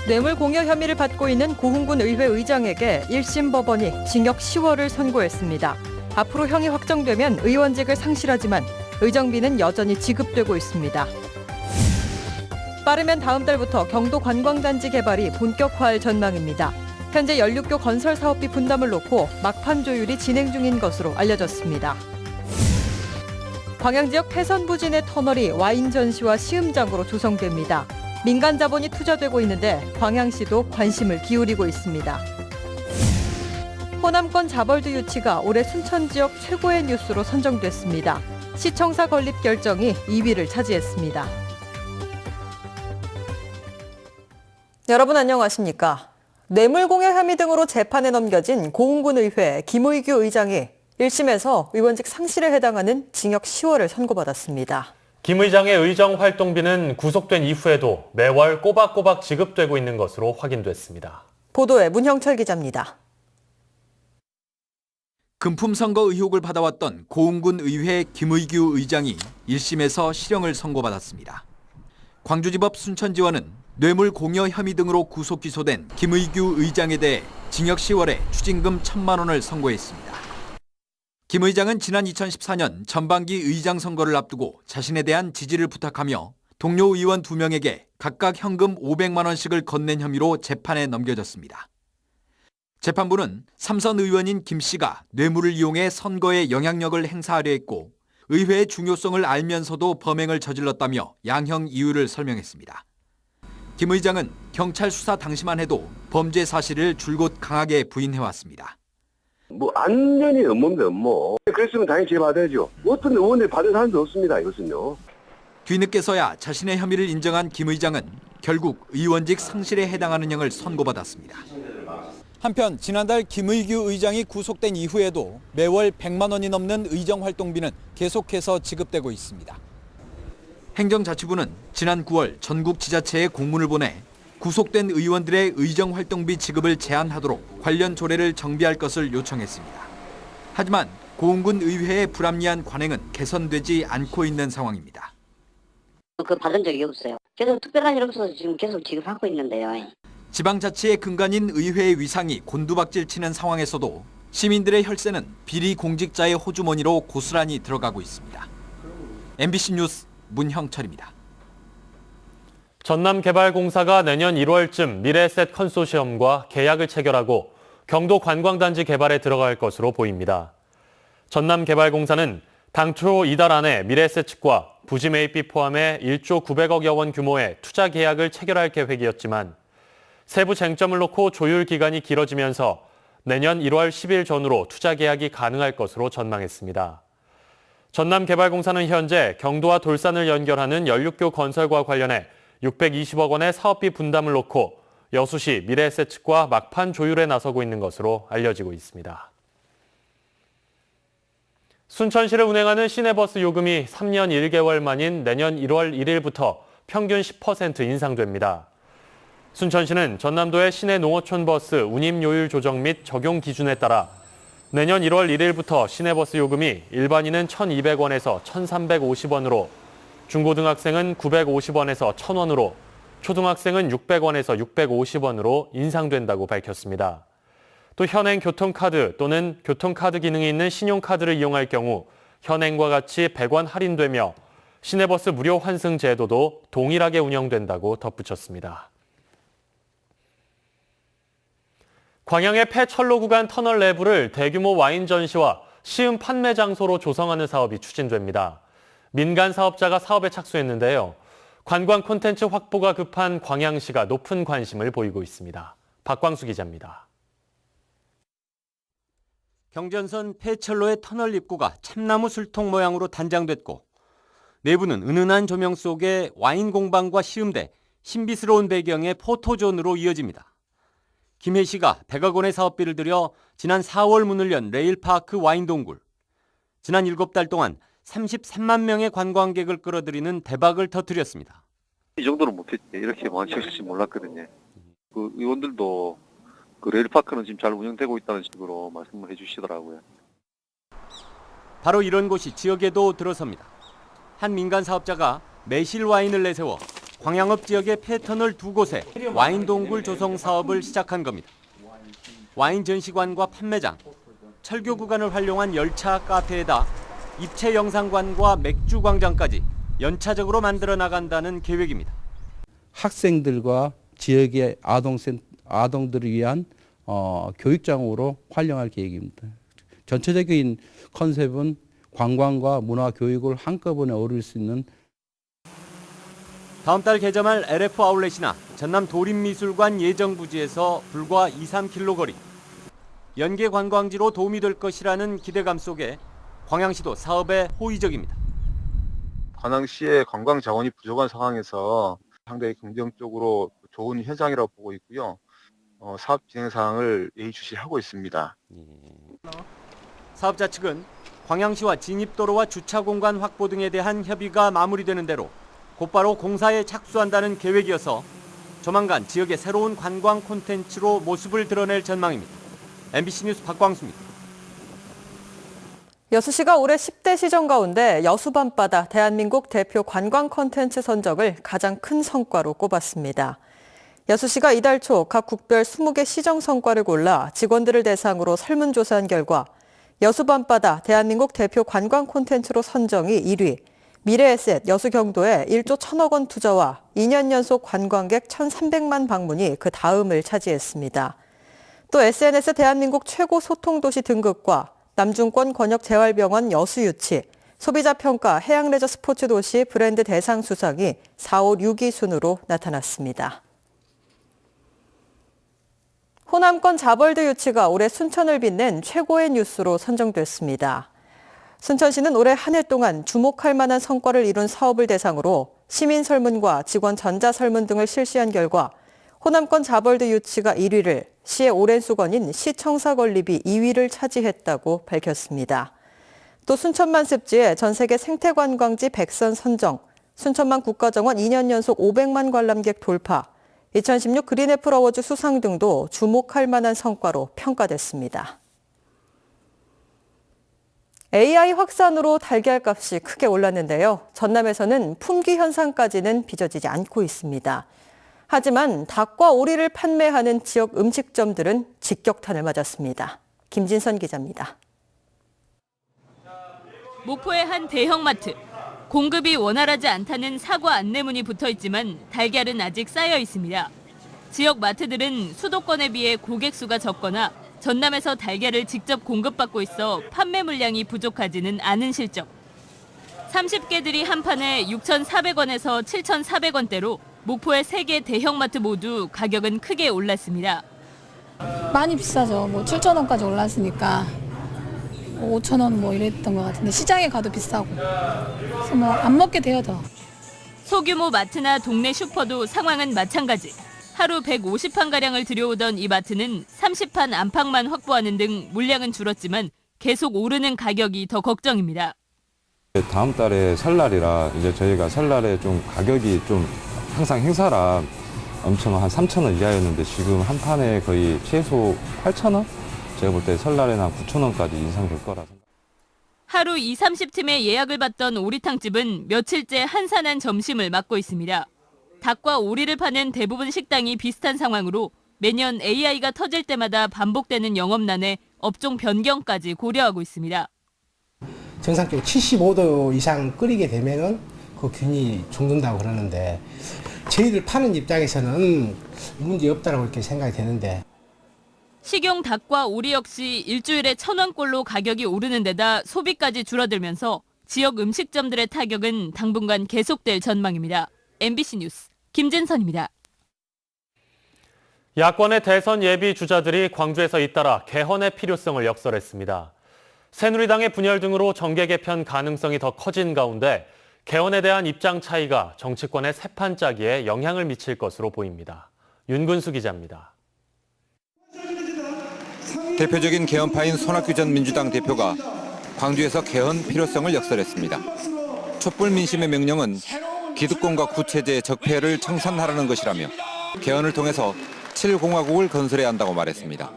뇌물 공여 혐의를 받고 있는 고흥군 의회 의장에게 1심 법원이 징역 10월을 선고했습니다. 앞으로 형이 확정되면 의원직을 상실하지만 의정비는 여전히 지급되고 있습니다. 빠르면 다음 달부터 경도 관광단지 개발이 본격화할 전망입니다. 현재 16교 건설 사업비 분담을 놓고 막판 조율이 진행 중인 것으로 알려졌습니다. 광양 지역 폐선 부진의 터널이 와인 전시와 시음장으로 조성됩니다. 민간 자본이 투자되고 있는데 광양시도 관심을 기울이고 있습니다. 호남권 자벌드 유치가 올해 순천 지역 최고의 뉴스로 선정됐습니다. 시청사 건립 결정이 2위를 차지했습니다. 여러분 안녕하십니까? 뇌물공여 혐의 등으로 재판에 넘겨진 고흥군 의회 김의규 의장이 1심에서 의원직 상실에 해당하는 징역 10월을 선고받았습니다. 김 의장의 의정 활동비는 구속된 이후에도 매월 꼬박꼬박 지급되고 있는 것으로 확인됐습니다. 보도에 문형철 기자입니다. 금품 선거 의혹을 받아왔던 고흥군 의회 김의규 의장이 1심에서 실형을 선고받았습니다. 광주지법 순천지원은 뇌물 공여 혐의 등으로 구속 기소된 김의규 의장에 대해 징역 10월에 추징금 1,000만 원을 선고했습니다. 김 의장은 지난 2014년 전반기 의장 선거를 앞두고 자신에 대한 지지를 부탁하며 동료 의원 2명에게 각각 현금 500만 원씩을 건넨 혐의로 재판에 넘겨졌습니다. 재판부는 삼선 의원인 김 씨가 뇌물을 이용해 선거에 영향력을 행사하려 했고 의회의 중요성을 알면서도 범행을 저질렀다며 양형 이유를 설명했습니다. 김 의장은 경찰 수사 당시만 해도 범죄 사실을 줄곧 강하게 부인해왔습니다. 안전이 업무인데 업무. 그랬으면 당연히 재받아야죠. 어떤 의원들이 받은 사람도 없습니다. 이것은요. 뒤늦게서야 자신의 혐의를 인정한 김 의장은 결국 의원직 상실에 해당하는 형을 선고받았습니다. 한편 지난달 김의규 의장이 구속된 이후에도 매월 100만 원이 넘는 의정 활동비는 계속해서 지급되고 있습니다. 행정자치부는 지난 9월 전국 지자체에 공문을 보내 구속된 의원들의 의정 활동비 지급을 제한하도록 관련 조례를 정비할 것을 요청했습니다. 하지만 고흥군 의회의 불합리한 관행은 개선되지 않고 있는 상황입니다. 받은 적이 없어요. 계속 특별한 일 없어서 지금 계속 지급하고 있는데요. 지방자치의 근간인 의회의 위상이 곤두박질 치는 상황에서도 시민들의 혈세는 비리 공직자의 호주머니로 고스란히 들어가고 있습니다. MBC 뉴스 문형철입니다. 전남개발공사가 내년 1월쯤 미래에셋 컨소시엄과 계약을 체결하고 경도 관광단지 개발에 들어갈 것으로 보입니다. 전남개발공사는 당초 이달 안에 미래에셋 측과 부지 매입비 포함해 1조 900억여 원 규모의 투자 계약을 체결할 계획이었지만 세부 쟁점을 놓고 조율 기간이 길어지면서 내년 1월 10일 전후로 투자 계약이 가능할 것으로 전망했습니다. 전남개발공사는 현재 경도와 돌산을 연결하는 16교 건설과 관련해 620억 원의 사업비 분담을 놓고 여수시 미래에셋 측과 막판 조율에 나서고 있는 것으로 알려지고 있습니다. 순천시를 운행하는 시내버스 요금이 3년 1개월 만인 내년 1월 1일부터 평균 10% 인상됩니다. 순천시는 전남도의 시내 농어촌 버스 운임 요율 조정 및 적용 기준에 따라 내년 1월 1일부터 시내버스 요금이 일반인은 1,200원에서 1,350원으로 중고등학생은 950원에서 1,000원으로 초등학생은 600원에서 650원으로 인상된다고 밝혔습니다. 또 현행 교통카드 또는 교통카드 기능이 있는 신용카드를 이용할 경우 현행과 같이 100원 할인되며 시내버스 무료 환승 제도도 동일하게 운영된다고 덧붙였습니다. 광양의 폐철로 구간 터널 내부를 대규모 와인 전시와 시음 판매 장소로 조성하는 사업이 추진됩니다. 민간 사업자가 사업에 착수했는데요. 관광 콘텐츠 확보가 급한 광양시가 높은 관심을 보이고 있습니다. 박광수 기자입니다. 경전선 폐철로의 터널 입구가 참나무 술통 모양으로 단장됐고 내부는 은은한 조명 속에 와인 공방과 시음대, 신비스러운 배경의 포토존으로 이어집니다. 김해 씨가 100억 원의 사업비를 들여 지난 4월 문을 연 레일파크 와인동굴. 지난 7달 동안 33만 명의 관광객을 끌어들이는 대박을 터뜨렸습니다. 이 정도는 못했지. 이렇게 많을지 몰랐거든요. 그 의원들도 그 레일파크는 지금 잘 운영되고 있다는 식으로 말씀을 해주시더라고요. 바로 이런 곳이 지역에도 들어섭니다. 한 민간 사업자가 매실 와인을 내세워 광양읍 지역의 폐터널 2곳에 와인 동굴 조성 사업을 시작한 겁니다. 와인 전시관과 판매장, 철교 구간을 활용한 열차 카페에다 입체 영상관과 맥주 광장까지 연차적으로 만들어 나간다는 계획입니다. 학생들과 지역의 아동들을 위한 교육장으로 활용할 계획입니다. 전체적인 컨셉은 관광과 문화 교육을 한꺼번에 어울릴 수 있는 다음 달 개점할 LF 아울렛이나 전남 도림미술관 예정부지에서 불과 2-3km 거리. 연계 관광지로 도움이 될 것이라는 기대감 속에 광양시도 사업에 호의적입니다. 관양시의 관광 자원이 부족한 상황에서 상당히 긍정적으로 좋은 현상이라고 보고 있고요. 사업 진행 사항을 예의주시하고 있습니다. 사업자 측은 광양시와 진입도로와 주차 공간 확보 등에 대한 협의가 마무리되는 대로 곧바로 공사에 착수한다는 계획이어서 조만간 지역의 새로운 관광 콘텐츠로 모습을 드러낼 전망입니다. MBC 뉴스 박광수입니다. 여수시가 올해 10대 시정 가운데 여수 밤바다 대한민국 대표 관광 콘텐츠 선정을 가장 큰 성과로 꼽았습니다. 여수시가 이달 초 각 국별 20개 시정 성과를 골라 직원들을 대상으로 설문조사한 결과 여수 밤바다 대한민국 대표 관광 콘텐츠로 선정이 1위, 미래에셋 여수경도에 1조 1,000억 원 투자와 2년 연속 관광객 1,300만 방문이 그 다음을 차지했습니다. 또 SNS 대한민국 최고 소통도시 등급과 남중권 권역재활병원 여수유치, 소비자평가 해양레저 스포츠도시 브랜드 대상 수상이 4, 5, 6위 순으로 나타났습니다. 호남권 자벌드 유치가 올해 순천을 빛낸 최고의 뉴스로 선정됐습니다. 순천시는 올해 한 해 동안 주목할 만한 성과를 이룬 사업을 대상으로 시민 설문과 직원 전자 설문 등을 실시한 결과 호남권 자벌드 유치가 1위를, 시의 오랜 수건인 시청사 건립이 2위를 차지했다고 밝혔습니다. 또 순천만 습지에 전 세계 생태관광지 100선 선정, 순천만 국가정원 2년 연속 500만 관람객 돌파, 2016 그린애플 어워즈 수상 등도 주목할 만한 성과로 평가됐습니다. AI 확산으로 달걀값이 크게 올랐는데요. 전남에서는 품귀 현상까지는 빚어지지 않고 있습니다. 하지만 닭과 오리를 판매하는 지역 음식점들은 직격탄을 맞았습니다. 김진선 기자입니다. 목포의 한 대형마트. 공급이 원활하지 않다는 사과 안내문이 붙어 있지만 달걀은 아직 쌓여 있습니다. 지역 마트들은 수도권에 비해 고객 수가 적거나 전남에서 달걀을 직접 공급받고 있어 판매 물량이 부족하지는 않은 실정. 30개들이 한 판에 6,400원에서 7,400원대로 목포의 3개 대형마트 모두 가격은 크게 올랐습니다. 많이 비싸죠. 7,000원까지 올랐으니까 5,000원 이랬던 것 같은데 시장에 가도 비싸고 그래서 안 먹게 돼요 더. 소규모 마트나 동네 슈퍼도 상황은 마찬가지. 하루 150판가량을 들여오던 이 마트는 30판 안팎만 확보하는 등 물량은 줄었지만 계속 오르는 가격이 더 걱정입니다. 다음 달에 설날이라 이제 저희가 설날에 좀 가격이 좀 항상 행사라 엄청 한 3,000원 이하였는데 지금 한 판에 거의 최소 8,000원? 제가 볼 때 설날에는 한 9,000원까지 인상될 거라 생각합니다. 하루 20-30팀의 예약을 받던 오리탕집은 며칠째 한산한 점심을 맞고 있습니다. 닭과 오리를 파는 대부분 식당이 비슷한 상황으로 매년 AI가 터질 때마다 반복되는 영업난에 업종 변경까지 고려하고 있습니다. 정상적으로 75도 이상 끓이게 되면은 그 균이 죽는다고 그러는데 저희들 파는 입장에서는 문제 없다고 이렇게 생각이 되는데. 식용 닭과 오리 역시 일주일에 1,000원꼴로 가격이 오르는 데다 소비까지 줄어들면서 지역 음식점들의 타격은 당분간 계속될 전망입니다. MBC 뉴스 김진선입니다. 야권의 대선 예비 주자들이 광주에서 잇따라 개헌의 필요성을 역설했습니다. 새누리당의 분열 등으로 정계 개편 가능성이 더 커진 가운데 개헌에 대한 입장 차이가 정치권의 새판 짜기에 영향을 미칠 것으로 보입니다. 윤근수 기자입니다. 대표적인 개헌파인 손학규 전 민주당 대표가 광주에서 개헌 필요성을 역설했습니다. 촛불 민심의 명령은 기득권과 구체제의 적폐를 청산하라는 것이라며 개헌을 통해서 7공화국을 건설해야 한다고 말했습니다.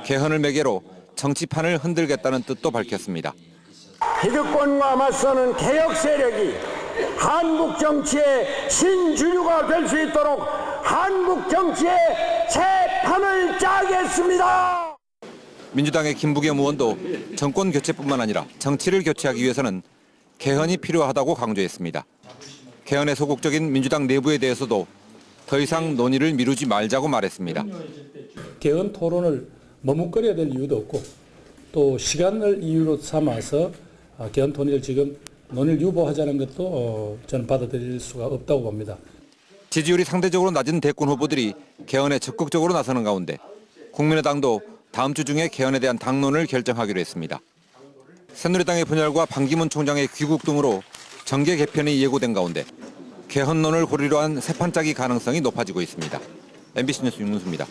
개헌을 매개로 정치판을 흔들겠다는 뜻도 밝혔습니다. 기득권과 맞서는 개혁 세력이 한국 정치의 신주류가 될 수 있도록 한국 정치의 새 판을 짜겠습니다. 민주당의 김부겸 의원도 정권 교체뿐만 아니라 정치를 교체하기 위해서는 개헌이 필요하다고 강조했습니다. 개헌에 소극적인 민주당 내부에 대해서도 더 이상 논의를 미루지 말자고 말했습니다. 개헌 토론을 머뭇거려야 될 이유도 없고 또 시간을 이유로 삼아서 개헌 토론을 지금 논의를 유보하자는 것도 저는 받아들일 수가 없다고 봅니다. 지지율이 상대적으로 낮은 대권 후보들이 개헌에 적극적으로 나서는 가운데 국민의당도 다음 주 중에 개헌에 대한 당론을 결정하기로 했습니다. 새누리당의 분열과 반기문 총장의 귀국 등으로 정계 개편이 예고된 가운데 개헌론을 고리로 한 새 판 짜기 가능성이 높아지고 있습니다. MBC 뉴스 윤문수입니다.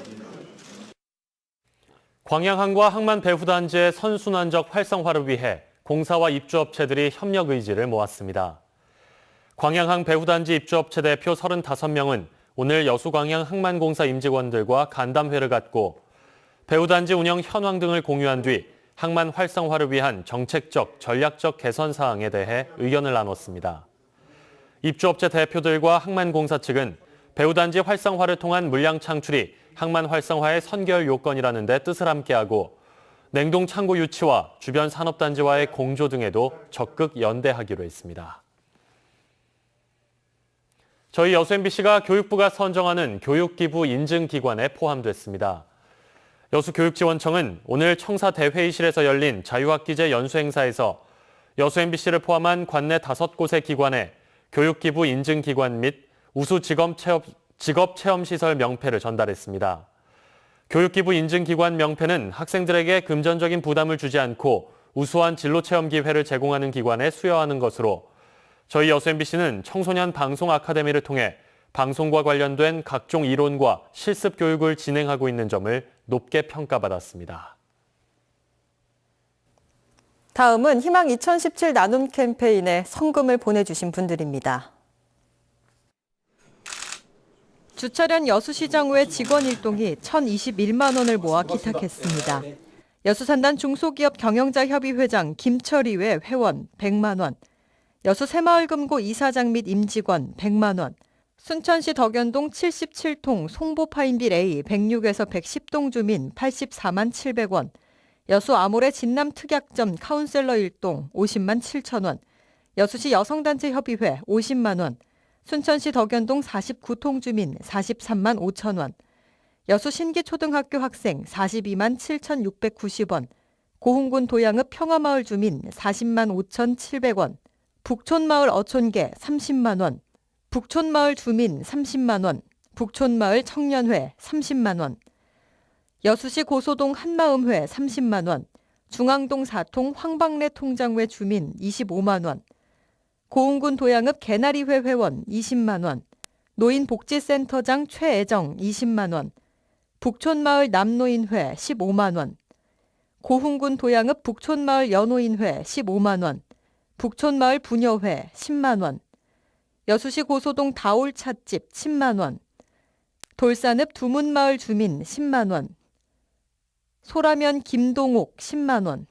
광양항과 항만 배후단지의 선순환적 활성화를 위해 공사와 입주업체들이 협력 의지를 모았습니다. 광양항 배후단지 입주업체 대표 35명은 오늘 여수광양 항만공사 임직원들과 간담회를 갖고 배후단지 운영 현황 등을 공유한 뒤 항만 활성화를 위한 정책적, 전략적 개선 사항에 대해 의견을 나눴습니다. 입주업체 대표들과 항만공사 측은 배후단지 활성화를 통한 물량 창출이 항만 활성화의 선결 요건이라는 데 뜻을 함께하고 냉동 창고 유치와 주변 산업단지와의 공조 등에도 적극 연대하기로 했습니다. 저희 여수 MBC가 교육부가 선정하는 교육기부 인증기관에 포함됐습니다. 여수교육지원청은 오늘 청사 대회의실에서 열린 자유학기제 연수행사에서 여수 MBC를 포함한 관내 5곳의 기관에 교육기부 인증기관 및 우수 직업체험시설 명패를 전달했습니다. 교육기부 인증기관 명패는 학생들에게 금전적인 부담을 주지 않고 우수한 진로체험 기회를 제공하는 기관에 수여하는 것으로 저희 여수 MBC는 청소년 방송 아카데미를 통해 방송과 관련된 각종 이론과 실습 교육을 진행하고 있는 점을 높게 평가받았습니다. 다음은 희망 2017 나눔 캠페인에 성금을 보내주신 분들입니다. 주철현 여수시장후의 직원 일동이 1,021만 원을 모아 기탁했습니다. 여수산단 중소기업 경영자협의 회장 김철희 외 회원 100만 원, 여수새마을금고 이사장 및 임직원 100만 원, 순천시 덕연동 77통 송보파인빌 A 106에서 110동 주민 84만 700원, 여수 아모레 진남특약점 카운셀러 1동 50만 7천 원, 여수시 여성단체협의회 50만 원, 순천시 덕연동 49통 주민 43만 5천 원, 여수 신기초등학교 학생 42만 7,690원, 고흥군 도양읍 평화마을 주민 40만 5천 700원, 북촌마을 어촌계 30만 원, 북촌마을 주민 30만 원, 북촌마을 청년회 30만 원, 여수시 고소동 한마음회 30만 원, 중앙동 4통 황방래 통장회 주민 25만 원, 고흥군 도양읍 개나리회 회원 20만 원, 노인복지센터장 최애정 20만 원, 북촌마을 남노인회 15만 원, 고흥군 도양읍 북촌마을 여노인회 15만 원, 북촌마을 부녀회 10만 원, 여수시 고소동 다올찻집 10만 원, 돌산읍 두문마을 주민 10만 원, 소라면 김동옥 10만 원,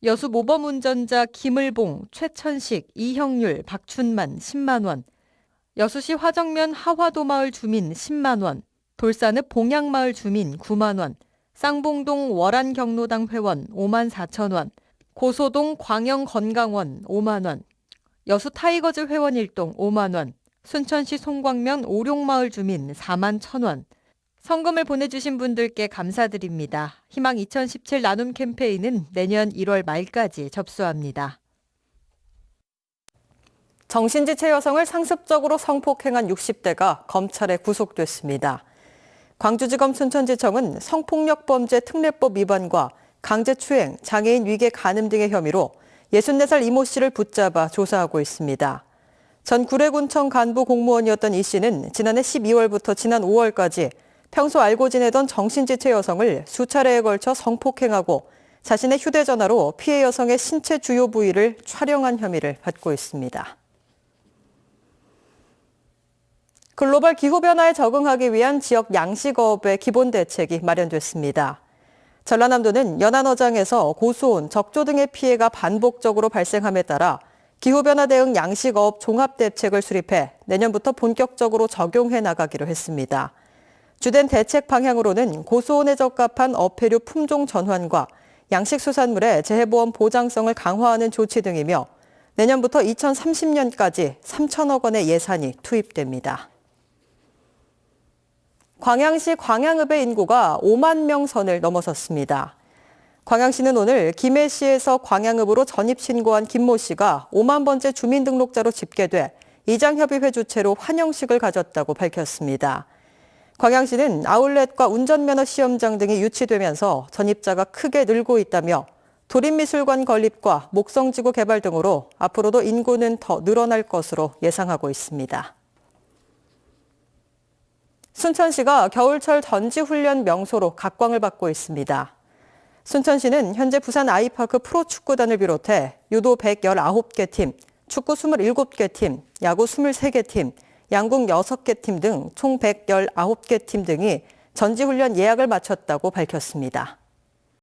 여수 모범운전자 김을봉, 최천식, 이형률, 박춘만 10만 원, 여수시 화정면 하화도마을 주민 10만 원, 돌산읍 봉양마을 주민 9만 원, 쌍봉동 월안경로당 회원 5만 4천 원, 고소동 광영건강원 5만 원, 여수 타이거즈 회원 1동 5만 원, 순천시 송광면 오룡마을 주민 4만 1천 원. 성금을 보내주신 분들께 감사드립니다. 희망 2017 나눔 캠페인은 내년 1월 말까지 접수합니다. 정신지체 여성을 상습적으로 성폭행한 60대가 검찰에 구속됐습니다. 광주지검 순천지청은 성폭력범죄 특례법 위반과 강제추행, 장애인 위계 간음 등의 혐의로 64살 이모 씨를 붙잡아 조사하고 있습니다. 전 구례군청 간부 공무원이었던 이 씨는 지난해 12월부터 지난 5월까지 평소 알고 지내던 정신지체 여성을 수차례에 걸쳐 성폭행하고 자신의 휴대전화로 피해 여성의 신체 주요 부위를 촬영한 혐의를 받고 있습니다. 글로벌 기후변화에 적응하기 위한 지역 양식업의 기본 대책이 마련됐습니다. 전라남도는 연안어장에서 고수온, 적조 등의 피해가 반복적으로 발생함에 따라 기후변화 대응 양식업 종합대책을 수립해 내년부터 본격적으로 적용해 나가기로 했습니다. 주된 대책 방향으로는 고수온에 적합한 어패류 품종 전환과 양식수산물의 재해보험 보장성을 강화하는 조치 등이며 내년부터 2030년까지 3천억 원의 예산이 투입됩니다. 광양시 광양읍의 인구가 5만 명 선을 넘어섰습니다. 광양시는 오늘 김해시에서 광양읍으로 전입신고한 김모 씨가 5만 번째 주민등록자로 집계돼 이장협의회 주최로 환영식을 가졌다고 밝혔습니다. 광양시는 아울렛과 운전면허 시험장 등이 유치되면서 전입자가 크게 늘고 있다며 도립미술관 건립과 목성지구 개발 등으로 앞으로도 인구는 더 늘어날 것으로 예상하고 있습니다. 순천시가 겨울철 전지훈련 명소로 각광을 받고 있습니다. 순천시는 현재 부산 아이파크 프로축구단을 비롯해 유도 119개 팀, 축구 27개 팀, 야구 23개 팀, 양궁 6개 팀 등 총 119개 팀 등이 전지훈련 예약을 마쳤다고 밝혔습니다.